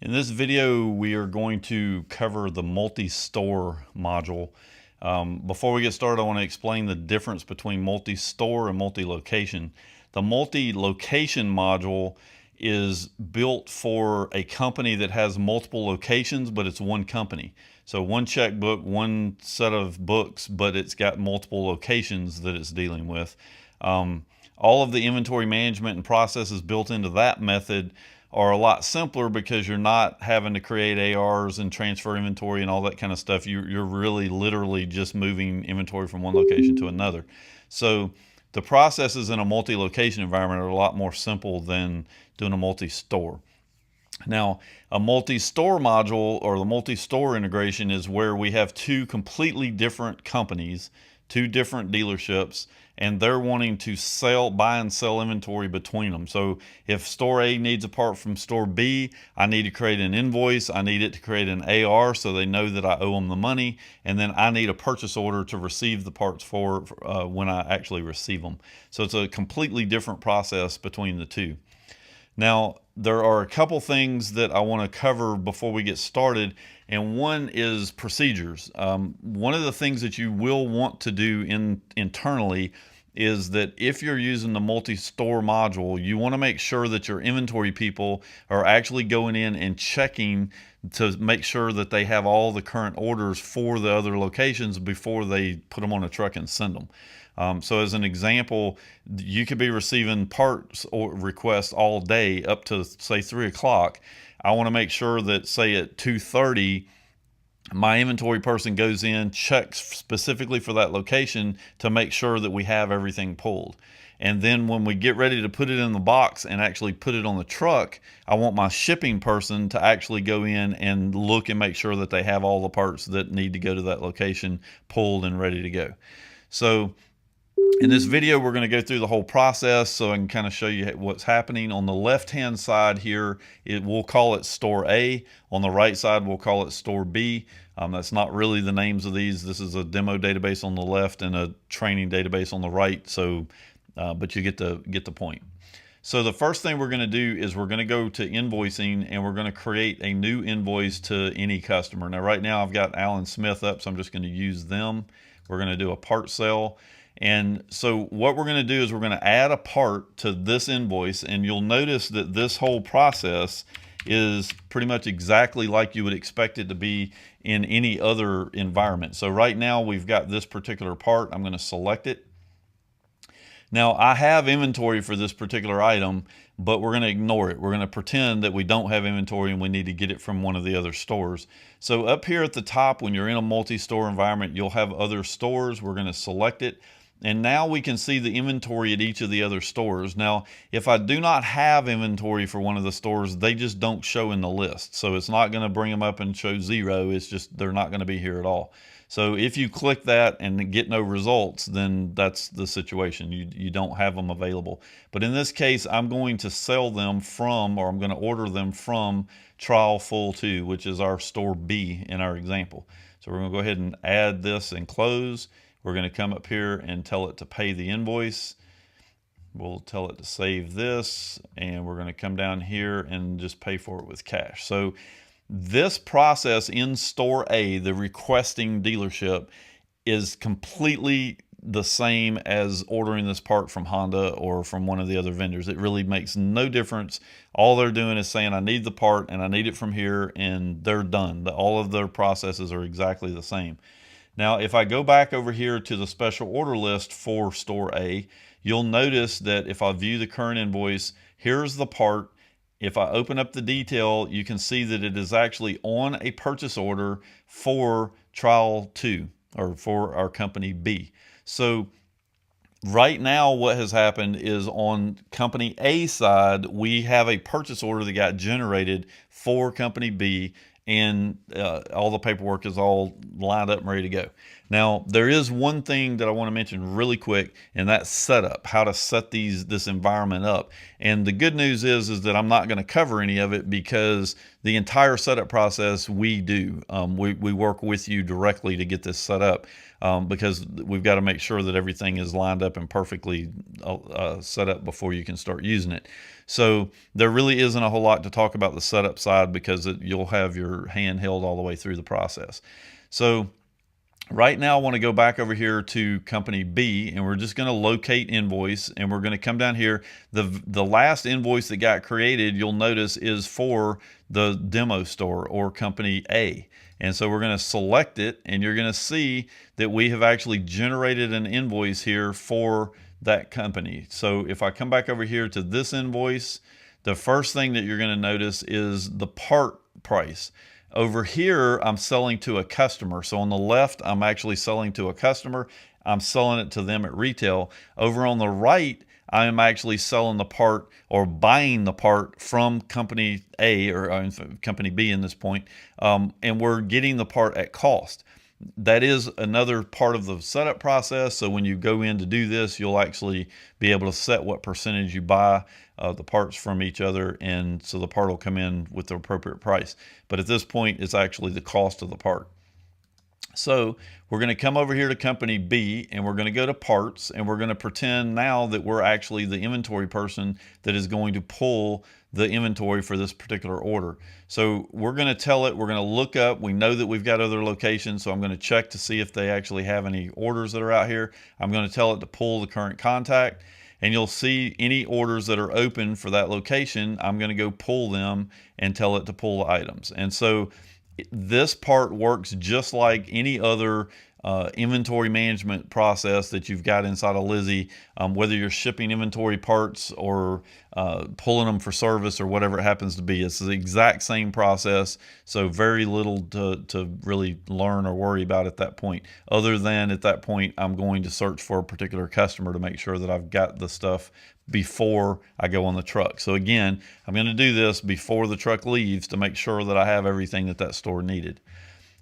In this video, we are going to cover the multi-store module. Before we get started, I want to explain the difference between multi-store and multi-location. The multi-location module is built for a company that has multiple locations, but it's one company. So one checkbook, one set of books, but it's got multiple locations that it's dealing with. All of the inventory management and processes built into that method are a lot simpler because you're not having to create ARs and transfer inventory and all that kind of stuff. You're really literally just moving inventory from one location to another. So the processes in a multi-location environment are a lot more simple than doing a multi-store. Now, a multi-store module or the multi-store integration is where we have two completely different companies, two different dealerships, and they're wanting to buy and sell inventory between them. So if store A needs a part from store B, I need to create an invoice. I need it to create an AR so they know that I owe them the money. And then I need a purchase order to receive the parts for when I actually receive them. So it's a completely different process between the two. Now, there are a couple things that I want to cover before we get started, and one is procedures. One of the things that you will want to do internally is that if you're using the multi-store module, you want to make sure that your inventory people are actually going in and checking to make sure that they have all the current orders for the other locations before they put them on a truck and send them. So as an example, you could be receiving parts or requests all day up to say 3 o'clock. I want to make sure that say at 2:30, my inventory person goes in, checks specifically for that location to make sure that we have everything pulled. And then when we get ready to put it in the box and actually put it on the truck, I want my shipping person to actually go in and look and make sure that they have all the parts that need to go to that location pulled and ready to go. So in this video, we're going to go through the whole process so I can kind of show you what's happening. On the left-hand side here, we'll call it Store A. On the right side, we'll call it Store B. That's not really the names of these. This is a demo database on the left and a training database on the right. So, but you get the point. So the first thing we're going to do is we're going to go to invoicing and we're going to create a new invoice to any customer. Now, right now I've got Alan Smith up, so I'm just going to use them. We're going to do a part sale. And so what we're going to do is we're going to add a part to this invoice, and you'll notice that this whole process is pretty much exactly like you would expect it to be in any other environment. So right now we've got this particular part. I'm going to select it. Now I have inventory for this particular item, but we're going to ignore it. We're going to pretend that we don't have inventory and we need to get it from one of the other stores. So up here at the top, when you're in a multi-store environment, you'll have other stores. We're going to select it. And now we can see the inventory at each of the other stores. Now, if I do not have inventory for one of the stores, they just don't show in the list. So it's not going to bring them up and show 0. It's just they're not going to be here at all. So if you click that and get no results, then that's the situation. You don't have them available. But in this case, I'm going to sell them from, or I'm going to order them from Trial Full 2, which is our store B in our example. So we're going to go ahead and add this and close. We're going to come up here and tell it to pay the invoice. We'll tell it to save this, and we're going to come down here and just pay for it with cash. So this process in Store A, the requesting dealership, is completely the same as ordering this part from Honda or from one of the other vendors. It really makes no difference. All they're doing is saying, I need the part and I need it from here, and they're done. All of their processes are exactly the same. Now, if I go back over here to the special order list for Store A, you'll notice that if I view the current invoice, here's the part. If I open up the detail, you can see that it is actually on a purchase order for Trial 2 or for our company B. So right now what has happened is on company A side, we have a purchase order that got generated for company B, and all the paperwork is all lined up and ready to go. Now, there is one thing that I want to mention really quick, and that's setup, how to set this environment up. And the good news is that I'm not going to cover any of it because the entire setup process we do. We work with you directly to get this set up because we've got to make sure that everything is lined up and perfectly set up before you can start using it. So there really isn't a whole lot to talk about the setup side because you'll have your hand held all the way through the process. So right now I want to go back over here to company B, and we're just going to locate invoice, and we're going to come down here. The last invoice that got created, you'll notice, is for the demo store or company A. And so we're going to select it, and you're going to see that we have actually generated an invoice here for that company. So if I come back over here to this invoice, the first thing that you're going to notice is the part price. Over here, I'm selling to a customer. So on the left, I'm actually selling to a customer. I'm selling it to them at retail. Over on the right, I am actually selling the part or buying the part from company A or company B in this point, and we're getting the part at cost. That is another part of the setup process. So when you go in to do this, you'll actually be able to set what percentage you buy the parts from each other, and so the part will come in with the appropriate price. But at this point, it's actually the cost of the part. So we're going to come over here to company B, and we're going to go to parts, and we're going to pretend now that we're actually the inventory person that is going to pull the inventory for this particular order. So we're going to tell it, we're going to look up, we know that we've got other locations, so I'm going to check to see if they actually have any orders that are out here. I'm going to tell it to pull the current contact, and you'll see any orders that are open for that location. I'm going to go pull them and tell it to pull the items. And so this part works just like any other inventory management process that you've got inside of Lizzy, whether you're shipping inventory parts or pulling them for service or whatever it happens to be. It's the exact same process, so very little to really learn or worry about at that point, other than at that point I'm going to search for a particular customer to make sure that I've got the stuff before I go on the truck. So again, I'm going to do this before the truck leaves to make sure that I have everything that store needed.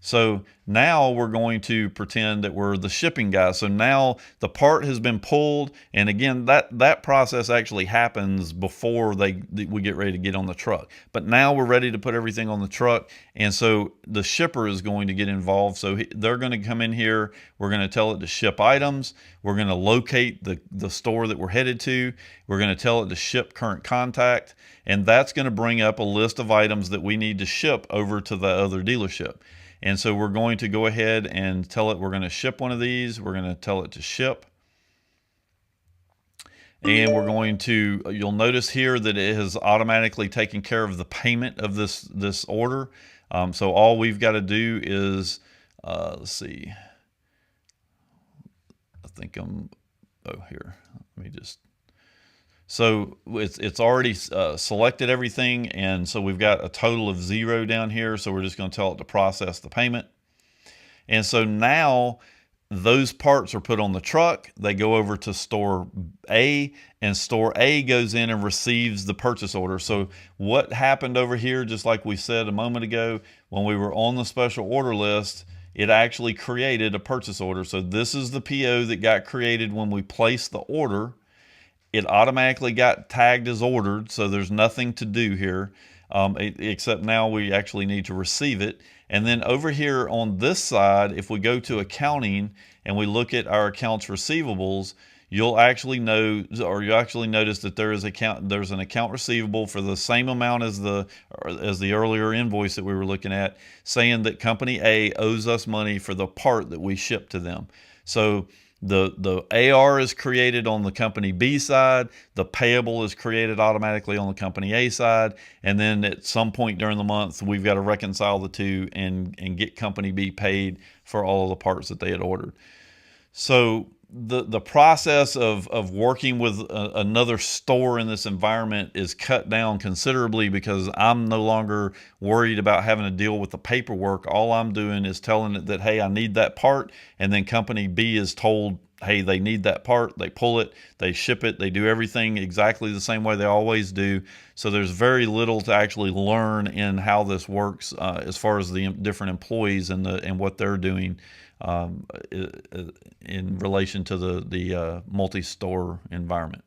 So now we're going to pretend that we're the shipping guy. So now the part has been pulled, and again, that process actually happens before we get ready to get on the truck. But now we're ready to put everything on the truck, and so the shipper is going to get involved. So they're going to come in here. We're going to tell it to ship items. We're going to locate the store that we're headed to. We're going to tell it to ship current contact, and that's going to bring up a list of items that we need to ship over to the other dealership. And so we're going to go ahead and tell it we're going to ship one of these. We're going to tell it to ship. And we're going to, you'll notice here that it has automatically taken care of the payment of this order. So all we've got to do is, let's see, I think here, let me just, so it's already selected everything, and so we've got a total of 0 down here, so we're just going to tell it to process the payment. And so now those parts are put on the truck, they go over to store A, and store A goes in and receives the purchase order. So what happened over here, just like we said a moment ago, when we were on the special order list, it actually created a purchase order. So this is the PO that got created when we placed the order. It automatically got tagged as ordered, so there's nothing to do here, except now we actually need to receive it. And then over here on this side, if we go to accounting and we look at our accounts receivables, you'll actually notice that there's an account receivable for the same amount as the earlier invoice that we were looking at, saying that company A owes us money for the part that we shipped to them. So the AR is created on the company B side, the payable is created automatically on the company A side, and then at some point during the month, we've got to reconcile the two and get company B paid for all of the parts that they had ordered. So the process of working with another store in this environment is cut down considerably because I'm no longer worried about having to deal with the paperwork. All I'm doing is telling it that, hey, I need that part, and then company B is told hey, they need that part, they pull it, they ship it, they do everything exactly the same way they always do. So there's very little to actually learn in how this works as far as the different employees and what they're doing in relation to the multi-store environment.